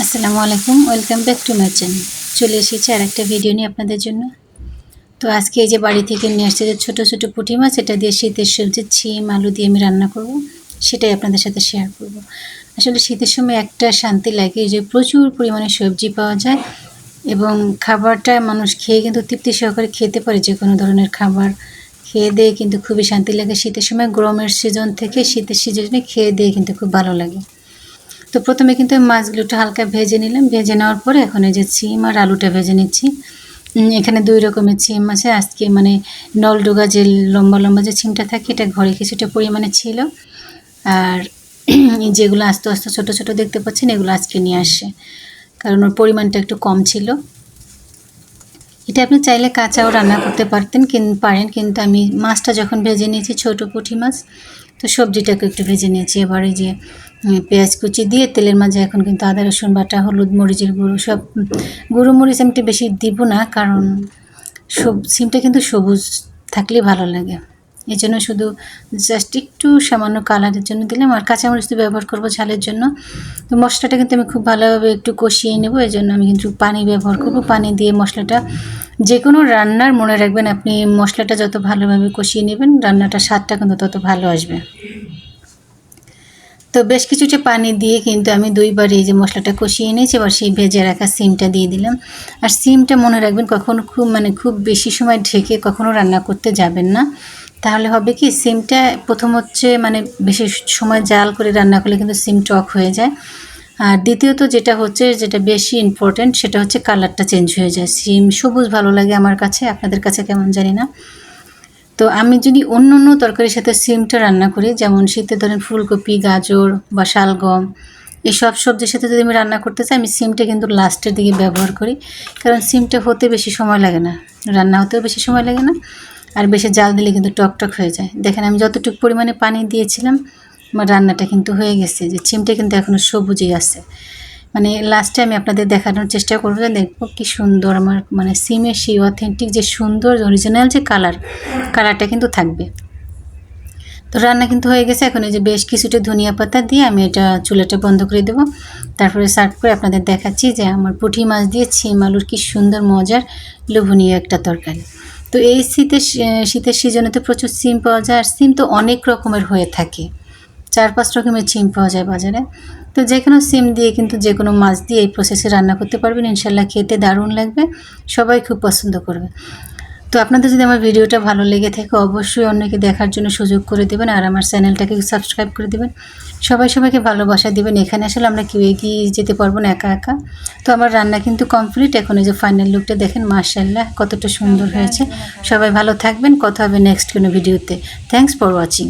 আসসালামু আলাইকুম, welcome back to my channel. চলে এসেছি আর একটা ভিডিও নিয়ে আপনাদের জন্য। তো আজকে এই যে বাড়ি থেকে নিয়ে আসছে যে ছোটো ছোটো পুঁটি মাছ, এটা দিয়ে শীতের সবজি ছিম আলু দিয়ে আমি রান্না করব, সেটাই আপনাদের সাথে শেয়ার করব। আসলে শীতের সময় একটা শান্তি লাগে যে প্রচুর পরিমাণে সবজি পাওয়া যায় এবং খাবারটা মানুষ খেয়ে কিন্তু তৃপ্তি সহকারে খেতে পারে। যে কোনো ধরনের খাবার খেয়ে দিয়ে কিন্তু খুবই শান্তি লাগে। শীতের সময় গরমের সিজন থেকে শীতের সিজনে খেয়ে দিয়ে কিন্তু খুব ভালো লাগে। তো প্রথমে কিন্তু মাছগুলো একটু হালকা ভেজে নিলাম। ভেজে নেওয়ার পরে এখন এই যে ছিম আর আলুটা ভেজে নিচ্ছি। এখানে ২ রকমের ছিম আছে। আজকে মানে নলডোগা যে লম্বা লম্বা যে ছিমটা থাকে, এটা ঘরে কিছুটা পরিমাণে ছিল। আর যেগুলো আস্তে আস্তে ছোটো ছোটো দেখতে পাচ্ছেন, এগুলো আজকে নিয়ে আসে, কারণ ওর পরিমাণটা একটু কম ছিল। এটা আপনি চাইলে কাঁচাও রান্না করতে পারেন, কিন্তু আমি মাছটা যখন ভেজে নিয়েছি, ছোটো পুঁটি মাছ, তো সবজিটাকে একটু ভেজে নিয়েছি। এবার এই যে পেঁয়াজ কুচি দিয়ে তেলের মাঝে এখন কিন্তু আদা রসুন বাটা, হলুদ, মরিচের গুঁড়ো, সব গুঁড়ো মরিচ আমি একটু বেশি দিব না, কারণ সিমটা কিন্তু সবুজ থাকলে ভালো লাগে। এই জন্য শুধু জাস্ট একটু সামান্য কালারের জন্য দিলাম। আর কাঁচামরিচ তো ব্যবহার করবো ঝালের জন্য। তো মশলাটা কিন্তু আমি খুব ভালোভাবে একটু কষিয়ে নেব, এই জন্য আমি কিন্তু পানি ব্যবহার করব। পানি দিয়ে মশলাটা, যে কোনো রান্নার মনে রাখবেন, আপনি মশলাটা যত ভালোভাবে কষিয়ে নেবেন, রান্নাটার স্বাদটা কিন্তু তত ভালো আসবে। তো বেশ কিছুটা পানি দিয়ে কিন্তু আমি ২ বার এই যে মশলাটা কষিয়ে নিয়েছি। এবার সেই ভেজে রাখা সিমটা দিয়ে দিলাম। আর সিমটা মনে রাখবেন, কখনো খুব বেশি সময় ঢেকে কখনো রান্না করতে যাবেন না। তাহলে হবে কি, সিমটা প্রথম হচ্ছে মানে বেশি সময় জাল করে রান্না করলে কিন্তু সিম টক হয়ে যায়। আর দ্বিতীয়ত যেটা বেশি ইম্পর্ট্যান্ট, সেটা হচ্ছে কালারটা চেঞ্জ হয়ে যায়। সিম সবুজ ভালো লাগে আমার কাছে, আপনাদের কাছে কেমন জানি না। তো আমি যদি অন্য তরকারির সাথে সিমটা রান্না করি, যেমন শীতে ধরেন ফুলকপি, গাজর বা শালগম, এইসব সবজির সাথে যদি আমি রান্না করতে চাই, আমি সিমটা কিন্তু লাস্টের দিকে ব্যবহার করি, কারণ সিমটা হতে বেশি সময় লাগে না, রান্না হতেও বেশি সময় লাগে না, আর বেশি জাল দিলে কিন্তু টক হয়ে যায়। দেখেন আমি যতটুকু পরিমাণে পানি দিয়েছিলাম, আমার রান্নাটা কিন্তু হয়ে গেছে। যে সিমটা কিন্তু এখনও সবুজই আছে। মানে লাস্টে আমি আপনাদের দেখানোর চেষ্টা করবো, যে দেখবো কী সুন্দর আমার মানে সিমের সেই অথেন্টিক যে সুন্দর অরিজিনাল যে কালারটা কিন্তু থাকবে। তো রান্না কিন্তু হয়ে গেছে। এখন এই যে বেশ কিছুটা ধনিয়া পাতা দিয়ে আমি এটা চুলাটা বন্ধ করে দেবো। তারপরে সার্ভ করে আপনাদের দেখাচ্ছি যে আমার পুঁটি মাছ দিয়ে ছিম আলুর কী সুন্দর মজার লোভনীয় একটা তরকারি। তো এই শীতের সিজনে তো প্রচুর সিম পাওয়া যায়, আর সিম তো অনেক রকমের হয়ে থাকে, ৪-৫ রকমের সিম পাওয়া যায় বাজারে। তো যে কোনো সিম দিয়ে কিন্তু যে কোনো মাছ দিয়ে এই প্রসেসে রান্না করতে পারবেন, ইনশাল্লাহ খেতে দারুণ লাগবে, সবাই খুব পছন্দ করবে। তো আপনাদের যদি আমার ভিডিওটা ভালো লেগে থাকে, অবশ্যই অন্যকে দেখার জন্য সুযোগ করে দেবেন, আর আমার চ্যানেলটাকে সাবস্ক্রাইব করে দেবেন। সবাইকে ভালোবাসা দিবেন। এখানে আসলে আমরা কেউ এগিয়ে যেতে পারবো না একা একা। তো আমার রান্না কিন্তু কমপ্লিট। এখন এই যে ফাইনাল লুকটা দেখেন, মাশাআল্লাহ কতটা সুন্দর হয়েছে। সবাই ভালো থাকবেন, কথা হবে নেক্সট কোনো ভিডিওতে। Thanks for watching.